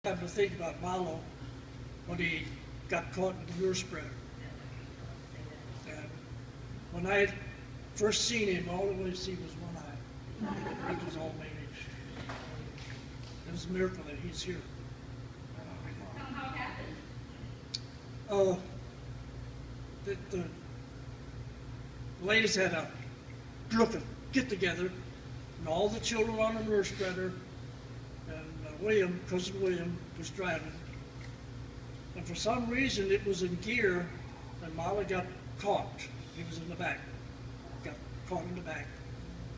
I have to think about Marlo when he got caught in the lure spreader. And when I first seen him, all I would see was one eye. He was all managed. It was a miracle that he's here. How it happened? The ladies had a get together, and all the children on the lure spreader, and cousin William was driving. And for some reason it was in gear, and Molly got caught. He was in the back. Got caught in the back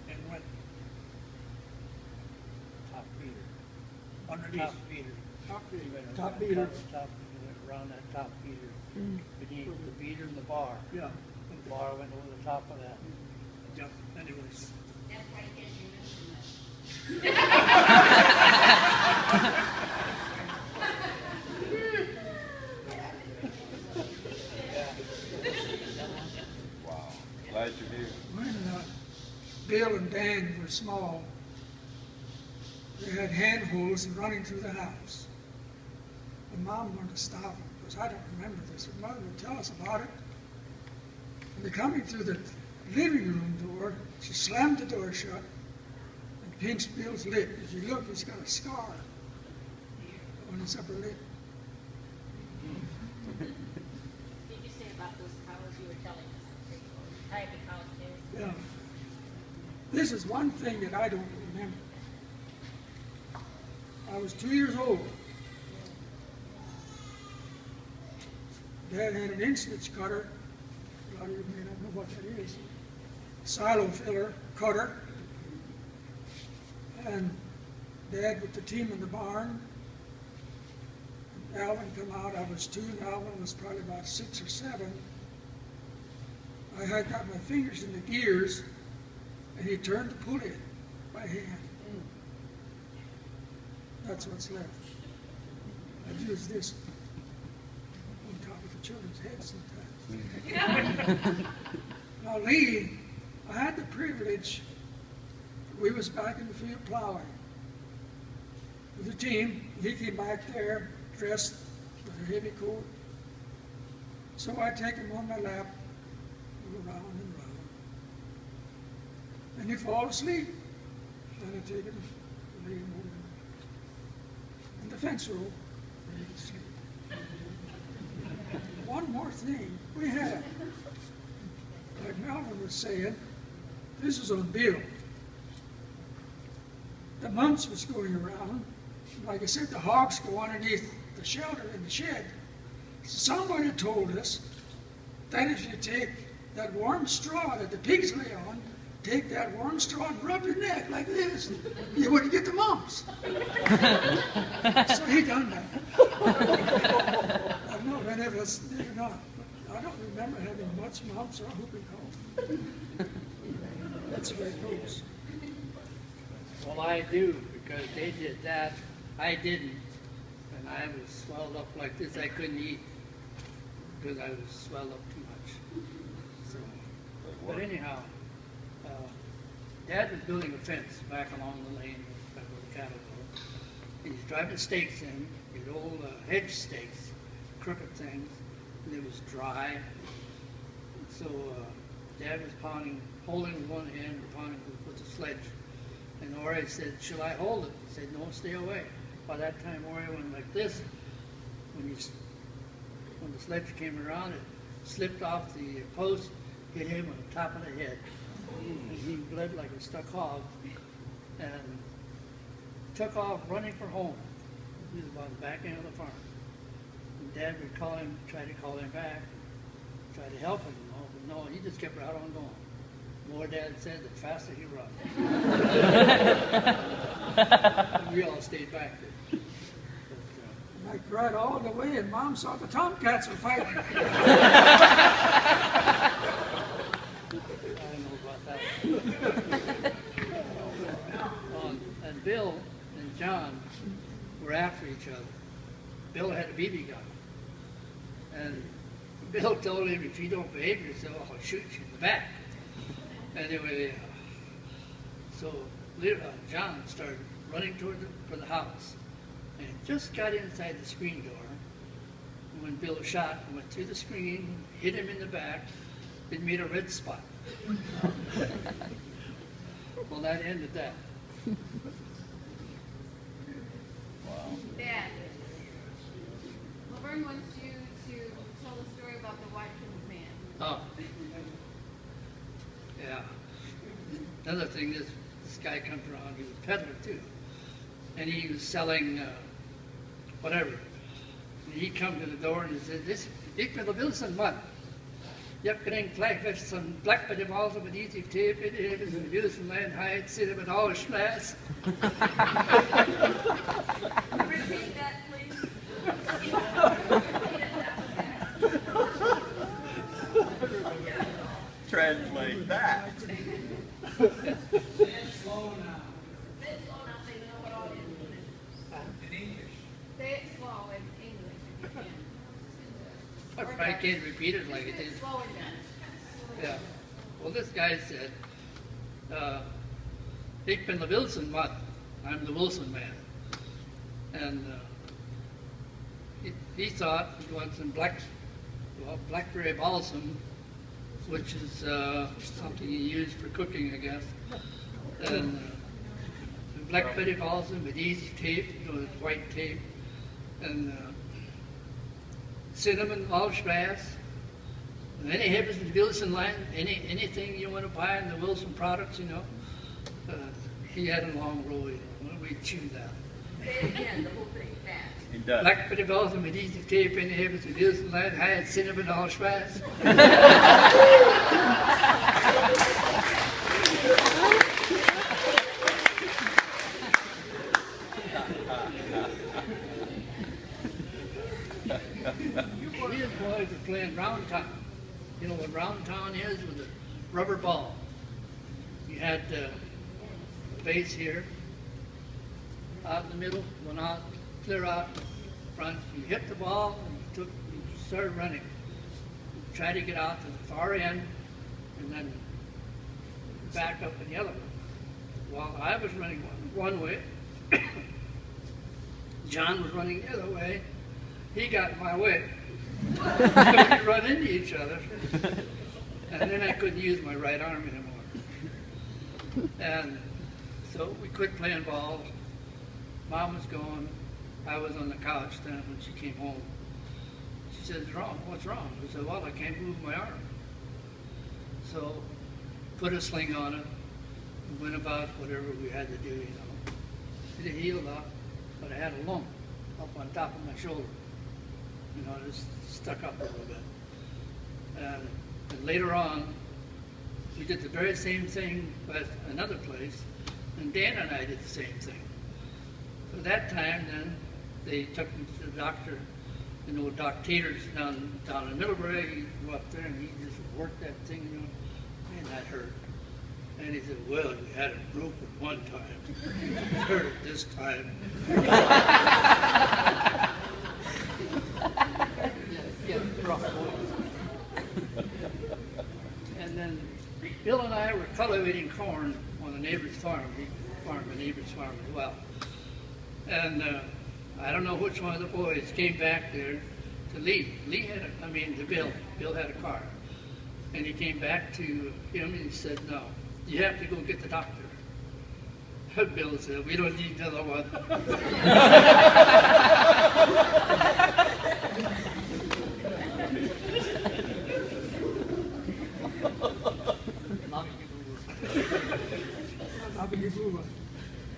and went Top beater. underneath. Top beater. Top beater. Went Top beater. around that top beater. Beneath the beater and the bar. Yeah. The bar went over the top of that. Yeah. Anyways. That's why I guess you mentioned that. Wow. Glad you're here. When Bill and Dan were small, they had handholds and running through the house. And Mom wanted to stop them, because I don't remember this, but Mother would tell us about it. And they're coming through the living room door. She slammed the door shut and pinched Bill's lip. If you look, he's got a scar on his upper lip. Did you say about those cows you were telling us? Type of cows too? Yeah. This is one thing that I don't remember. I was 2 years old. Dad had an inch cutter. A lot of you may not know what that is. Silo filler cutter. And Dad with the team in the barn. And Alvin come out. I was 2 and Alvin was probably about 6 or 7. I had got my fingers in the gears, and he turned the pulley by hand. That's what's left. I'd use this on top of the children's heads sometimes. Now Lee, I had the privilege, we was back in the field plowing with the team. He came back there dressed with a heavy coat. So I take him on my lap, go round and round. And he fall asleep. Then I take him, lay him over in the fence row, and he can sleep. One more thing, we had, like Melvin was saying, this is on Bill. The mumps was going around. Like I said, the hogs go underneath the shelter in the shed. So somebody told us that if you take that warm straw that the pigs lay on, take that warm straw and rub your neck like this, you wouldn't get the mumps. So he done that. I don't know if any of us did or not, but I don't remember having much mumps or whooping cough. That's the way it goes. Well, I do, because they did that. I didn't. And I was swelled up like this. I couldn't eat because I was swelled up too much. So, but anyhow, Dad was building a fence back along the lane back where the cattle go. And he's driving stakes in, these old hedge stakes, crooked things, and it was dry. So Dad was holding with one hand and pounding with the sledge. And Ori said, "Shall I hold it?" He said, "No, stay away." By that time, Ori went like this. When the sledge came around, it slipped off the post, hit him on the top of the head. And he bled like a stuck hog and took off running for home. He was about the back end of the farm. And Dad would call him, try to call him back, try to help him, but no, he just kept right on going. The more Dad said, the faster he run. And we all stayed back there. I cried all the way, and Mom saw the tomcats were fighting. I don't know about that. And Bill and John were after each other. Bill had a BB gun. And Bill told him, "If you don't behave yourself, I'll shoot you in the back." Anyway, so John started running for the house. And it just got inside the screen door. And when Bill shot, went through the screen, hit him in the back, it made a red spot. Well, that ended that. Wow. Dad, Laverne wants you to tell the story about the white-killed man. Oh. Yeah. Another thing is, this guy comes around, he was a peddler too. And he was selling whatever. And he come to the door and he said, "Ik ben de Wilson man. Je krijgt blijkbaar zo'n plak bij de walzen met easy tape. Het is een Wilson land, hij zit met alle smaas." Repeat that, please. Translate that. Say it slow in English if you can. I can't repeat it like it is. Slow and down. Yeah. Well, this guy said, "Ik ben de Wilson man. I'm the Wilson man." And he thought he wanted some blackberry balsam, which is something you use for cooking, I guess. And blackberry balsam with easy tape, with white tape, and cinnamon, allspice. And any heavens in the Wilson line, anything you want to buy in the Wilson products, he had a long roll. We chewed that. Say it again, the whole thing, fast. He does. Blackberry balsam with easy tape, any heavens in the Wilson line, I had cinnamon, allspice. We as boys were playing round town. You know what round town is, with a rubber ball. You had a base here, out in the middle, went out, clear out front. You hit the ball and you started running. You try to get out to the far end and then back up in the other one. While I was running one way, John was running the other way. He got in my way. So we run into each other. And then I couldn't use my right arm anymore. And so we quit playing ball. Mom was gone. I was on the couch then when she came home. She said, "What's wrong?" I said, "Well, I can't move my arm." So put a sling on it and went about whatever we had to do, It healed up, but I had a lump up on top of my shoulder. Just stuck up a little bit. And later on, we did the very same thing at another place, and Dan and I did the same thing. So that time, then, they took me to the doctor, Doc Taters down in Middlebury. He'd go up there and he just worked that thing, man, that hurt. And he said, "Well, you had it broken one time. You hurt it this time." And then Bill and I were cultivating corn on the neighbor's farm. We farmed the neighbor's farm as well. And I don't know which one of the boys came back there to Lee. To Bill. Bill had a car. And he came back to him and he said, "No, you have to go get the doctor." Bill said, "We don't need another one."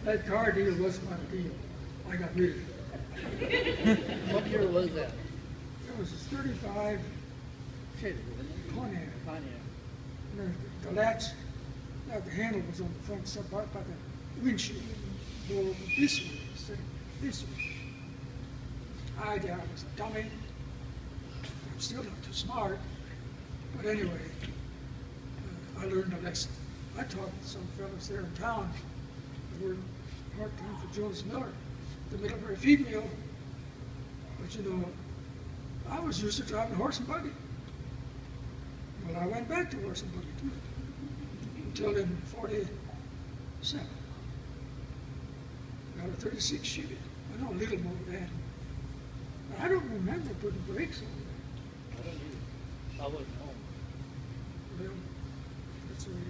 That car deal wasn't my deal. I got rid of it. What year was that? It was a 35 Pontiac. The latch, the handle was on the front side by the windshield. Go this way instead of this way. I was a dummy. I'm still not too smart. But anyway, I learned a lesson. I taught some fellows there in town that were part-time for Jonas Miller, the Middlebury feed mill. But I was used to driving horse and buggy. Well, I went back to horse and buggy too, until in 47. Got a 36 Chevy, an know a little about that. But I don't remember putting brakes on it. I don't either. I wasn't home. Well, that's the way